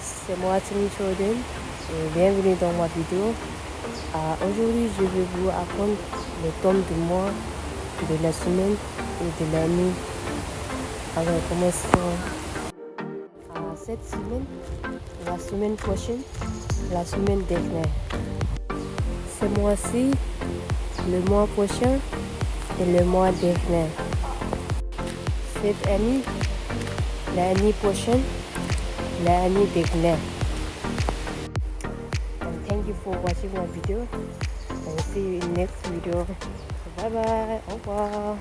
c'est moi Tim Jordan et bienvenue dans ma vidéo. Aujourd'hui, je vais vous apprendre les tomes du mois, de la semaine et de l'année. Alors, commençons. Cette semaine, la semaine prochaine, la semaine dernière. Ce mois-ci, le mois prochain et le mois dernier. Cette année, l'année prochaine, l'année dernière. And thank you for watching my video. And see you in next video. Bye bye. Au revoir.